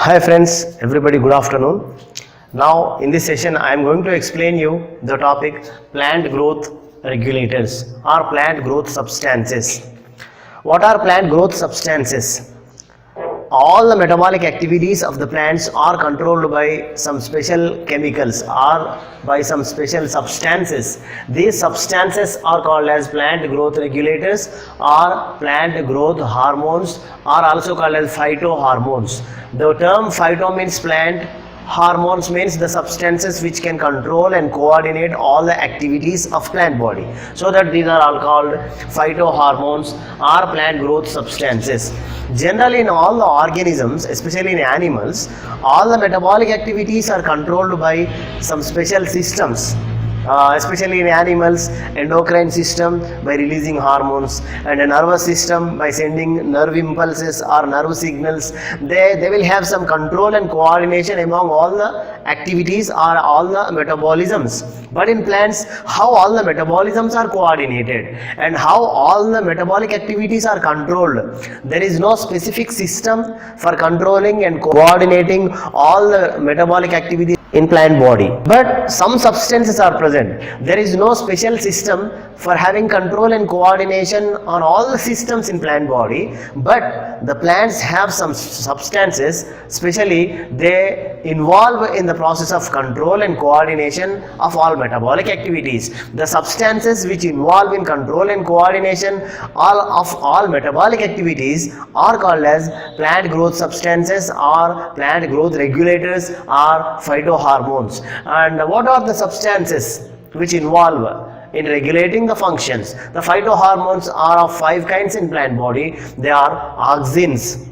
Hi friends, everybody good afternoon. Now in this session I am going to explain you the topic plant growth regulators or plant growth substances. What are plant growth substances? All the metabolic activities of the plants are controlled by some special chemicals or by some special substances. These substances are called as plant growth regulators or plant growth hormones, or also called as phyto hormones. The term phyto means plant, hormones means the substances which can control and coordinate all the activities of plant body. So that these are all called phyto hormones or plant growth substances. Generally in all the organisms, especially in animals, all the metabolic activities are controlled by some special systems. Especially in animals, endocrine system by releasing hormones, and a nervous system by sending nerve impulses or nerve signals. They will have some control and coordination among all the activities or all the metabolisms. But in plants, how all the metabolisms are coordinated and how all the metabolic activities are controlled. There is no specific system for controlling and coordinating all the metabolic activities in plant body, but some substances are present. There is no special system for having control and coordination on all the systems in plant body, but the plants have some substances, especially they involve in the process of control and coordination of all metabolic activities. The substances which involve in control and coordination of all metabolic activities are called as plant growth substances or plant growth regulators or phyto hormones. And what are the substances which involve in regulating the functions? The phyto hormones are of 5 kinds in plant body. They are auxins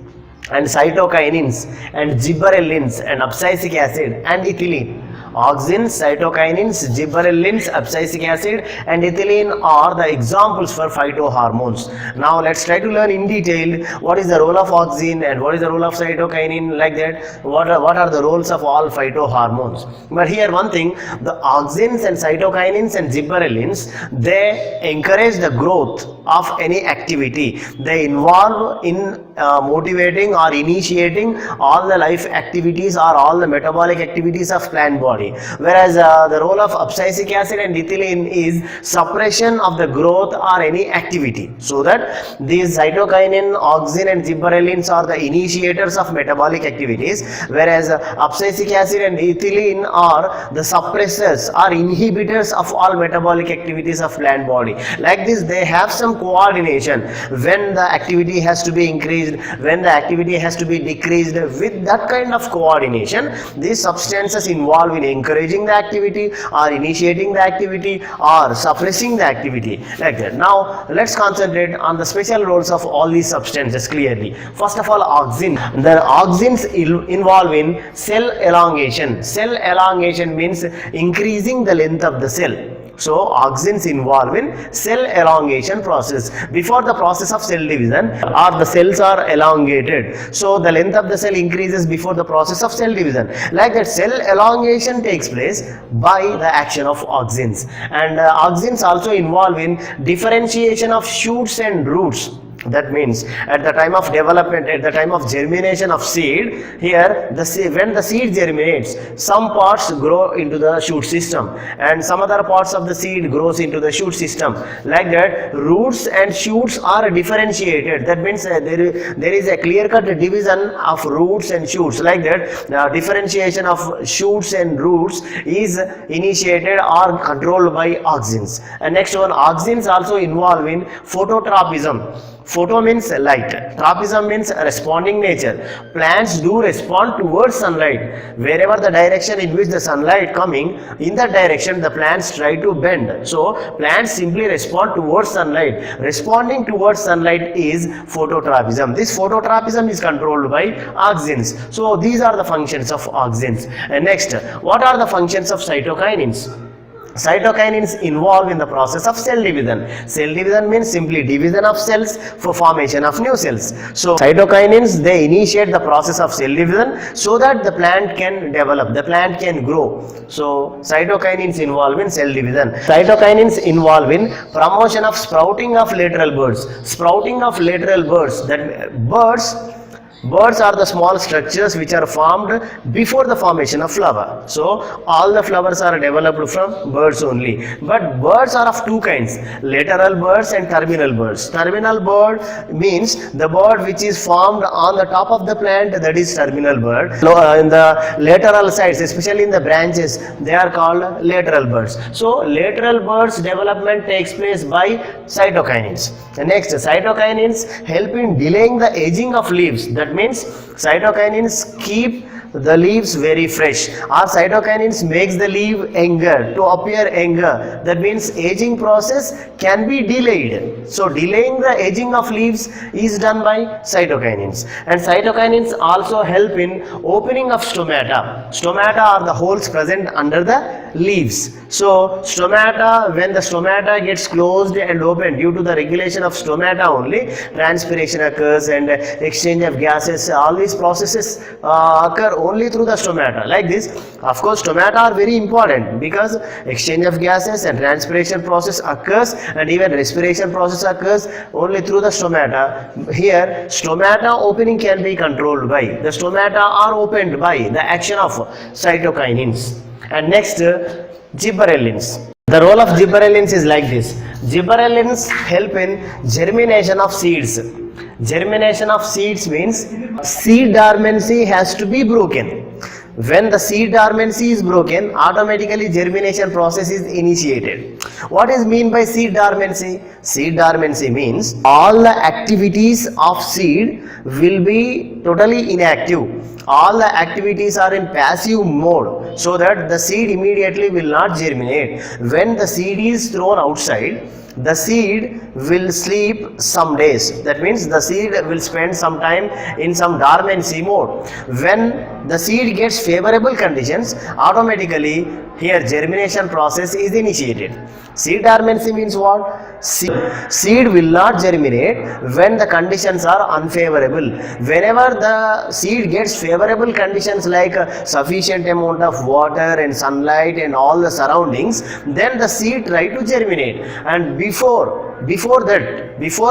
and cytokinins and gibberellins and abscisic acid and ethylene. Auxins, cytokinins, gibberellins, abscisic acid and ethylene are the examples for phyto hormones. Now let's try to learn in detail what is the role of auxin and what is the role of cytokinin, like that. What are the roles of all phyto hormones? But here one thing, the auxins and cytokinins and gibberellins, they encourage the growth of any activity. They involve in motivating or initiating all the life activities or all the metabolic activities of plant body. Whereas the role of abscisic acid and ethylene is suppression of the growth or any activity. So that these cytokinin, auxin and gibberellins are the initiators of metabolic activities, whereas abscisic acid and ethylene are the suppressors or inhibitors of all metabolic activities of plant body. Like this, they have some coordination when the activity has to be increased, when the activity has to be decreased. With that kind of coordination, these substances involve in encouraging the activity or initiating the activity or suppressing the activity, like that. Now let's concentrate on the special roles of all these substances clearly. First of all, auxin. The auxins involve in cell elongation. Cell elongation means increasing the length of the cell. So auxins involve in cell elongation process. Before the process of cell division, or the cells are elongated, so the length of the cell increases before the process of cell division. Like that, cell elongation takes place by the action of auxins. And auxins also involve in differentiation of shoots and roots. That means at the time of development, at the time of germination of seed, here when the seed germinates, some parts grow into the shoot system and some other parts of the seed grows into the shoot system. Like that, roots and shoots are differentiated. That means there is a clear-cut division of roots and shoots. Like that, differentiation of shoots and roots is initiated or controlled by auxins. And next one, auxins also involve in phototropism. Photo means light, tropism means responding nature. Plants do respond towards sunlight. Wherever the direction in which the sunlight coming, in that direction the plants try to bend. So plants simply respond towards sunlight. Responding towards sunlight is phototropism. This phototropism is controlled by auxins. So these are the functions of auxins. And next, what are the functions of cytokinins? Cytokinins involve in the process of cell division. Cell division means simply division of cells for formation of new cells. So cytokinins, they initiate the process of cell division so that the plant can develop, the plant can grow. So cytokinins involve in cell division. Cytokinins involve in promotion of sprouting of lateral buds. Sprouting of lateral buds, that birds Buds are the small structures which are formed before the formation of flower. So all the flowers are developed from buds only. But buds are of two kinds, lateral buds and terminal buds. Terminal bud means the bud which is formed on the top of the plant, that is terminal bud. In the lateral sides, especially in the branches, they are called lateral buds. So lateral buds development takes place by cytokinins. Next, cytokinins help in delaying the aging of leaves. That means cytokinins keep the leaves very fresh, or cytokinins makes the leaf younger, to appear younger. That means aging process can be delayed. So delaying the aging of leaves is done by cytokinins. And cytokinins also help in opening of stomata. Stomata are the holes present under the leaves. So stomata, when the stomata gets closed and opened, due to the regulation of stomata only, transpiration occurs and exchange of gases. All these processes occur only through the stomata. Like this, of course, stomata are very important because exchange of gases and transpiration process occurs, and even respiration process occurs only through the stomata. Here, stomata opening can be controlled by, the stomata are opened by the action of cytokinins. And next, gibberellins. The role of gibberellins is like this. Gibberellins help in germination of seeds. Germination of seeds means seed dormancy has to be broken. When the seed dormancy is broken, automatically germination process is initiated. What is mean by seed dormancy? Seed dormancy means all the activities of seed will be totally inactive. All the activities are in passive mode, so that the seed immediately will not germinate. When the seed is thrown outside, the seed will sleep some days. That means the seed will spend some time in some dormancy mode. When the seed gets favorable conditions, automatically here germination process is initiated. Seed dormancy means what? Seed will not germinate when the conditions are unfavorable. Whenever the seed gets favorable conditions like sufficient amount of water and sunlight and all the surroundings, then the seed try to germinate. And before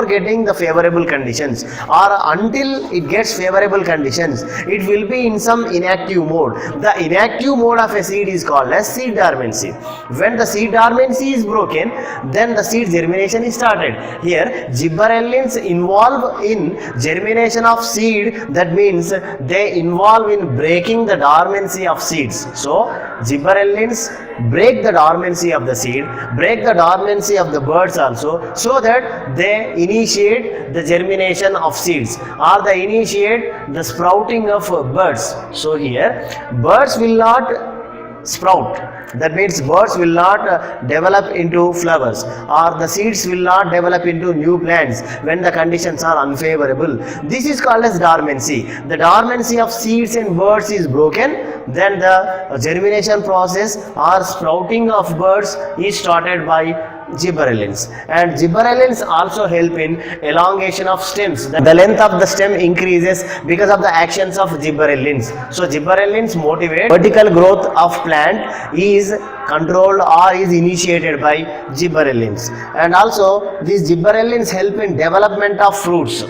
getting the favorable conditions, or until it gets favorable conditions, it will be in some inactive mode. The inactive mode of a seed is called as seed dormancy. When the seed dormancy is broken, then the seed germination is started. Here, gibberellins involve in germination of seed. That means they involve in breaking the dormancy of seeds. So gibberellins break the dormancy of the seed, break the dormancy of the birds also, so that they initiate the germination of seeds, or they initiate the sprouting of birds. So here, birds will not sprout. That means birds will not develop into flowers, or the seeds will not develop into new plants when the conditions are unfavorable. This is called as dormancy. The dormancy of seeds and birds is broken, then the germination process or sprouting of birds is started by gibberellins. And gibberellins also help in elongation of stems. The length of the stem increases because of the actions of gibberellins. So gibberellins motivate vertical growth of plant is controlled or is initiated by gibberellins. And also these gibberellins help in development of fruits.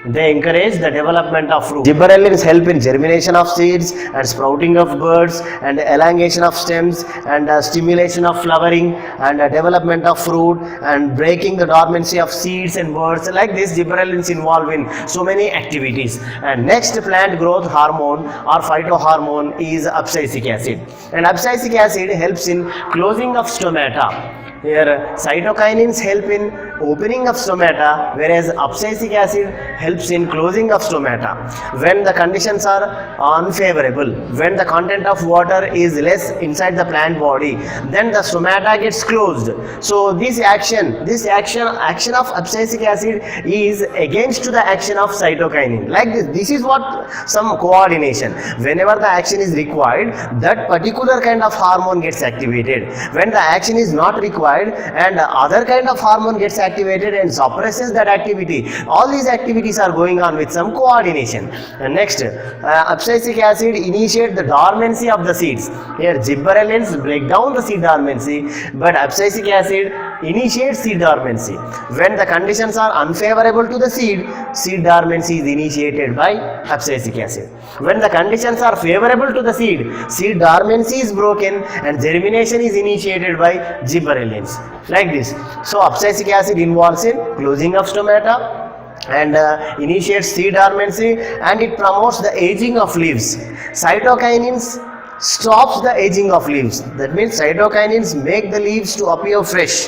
They encourage the development of fruit. Gibberellins help in germination of seeds and sprouting of birds and elongation of stems and stimulation of flowering and development of fruit and breaking the dormancy of seeds and birds. Like this, gibberellins involve in so many activities. And next plant growth hormone or phytohormone is abscisic acid. And abscisic acid helps in closing of stomata. Here cytokinins help in opening of stomata, whereas abscisic acid helps in closing of stomata. When the conditions are unfavorable, when the content of water is less inside the plant body, then the stomata gets closed. So this action of abscisic acid is against the action of cytokinin. Like this is what some coordination. Whenever the action is required, that particular kind of hormone gets activated. When the action is not required and other kind of hormone gets activated and suppresses that activity, all these activities are going on with some coordination. And next, abscisic acid initiate the dormancy of the seeds. Here gibberellins break down the seed dormancy, but abscisic acid initiates seed dormancy. When the conditions are unfavorable to the seed, seed dormancy is initiated by abscisic acid. When the conditions are favorable to the seed dormancy is broken and germination is initiated by gibberellins. Like this. So abscisic acid involves in closing of stomata and initiates seed dormancy, and it promotes the aging of leaves. Cytokinins stops the aging of leaves. That means cytokinins make the leaves to appear fresh.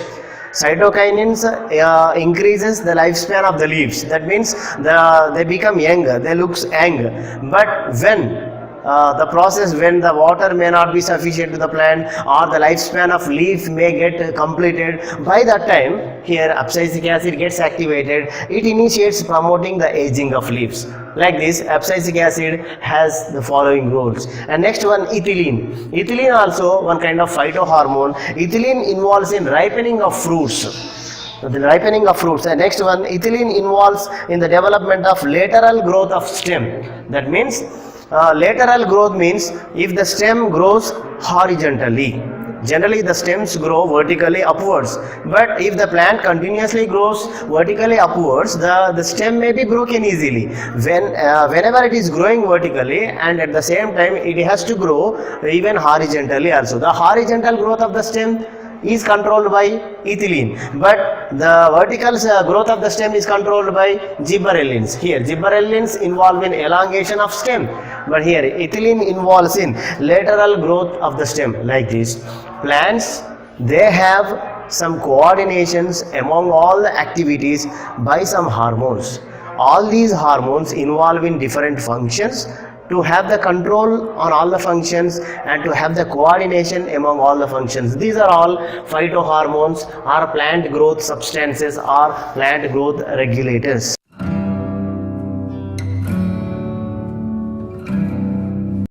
Cytokinins increases the lifespan of the leaves. That means they become younger, they look young. But when when the water may not be sufficient to the plant, or the lifespan of leaf may get completed, by that time here abscisic acid gets activated. It initiates promoting the aging of leaves. Like this, abscisic acid has the following roles. And next one, ethylene. Ethylene also one kind of phytohormone. Ethylene involves in ripening of fruits. The ripening of fruits. And next one, ethylene involves in the development of lateral growth of stem. That means lateral growth means if the stem grows horizontally. Generally the stems grow vertically upwards, but if the plant continuously grows vertically upwards, the stem may be broken easily. Whenever it is growing vertically, and at the same time it has to grow even horizontally also. The horizontal growth of the stem is controlled by ethylene, but the vertical growth of the stem is controlled by gibberellins. Here gibberellins involve in elongation of stem, but here ethylene involves in lateral growth of the stem. Like this, plants, they have some coordinations among all the activities by some hormones. All these hormones involve in different functions to have the control on all the functions and to have the coordination among all the functions. These are all phytohormones or plant growth substances or plant growth regulators.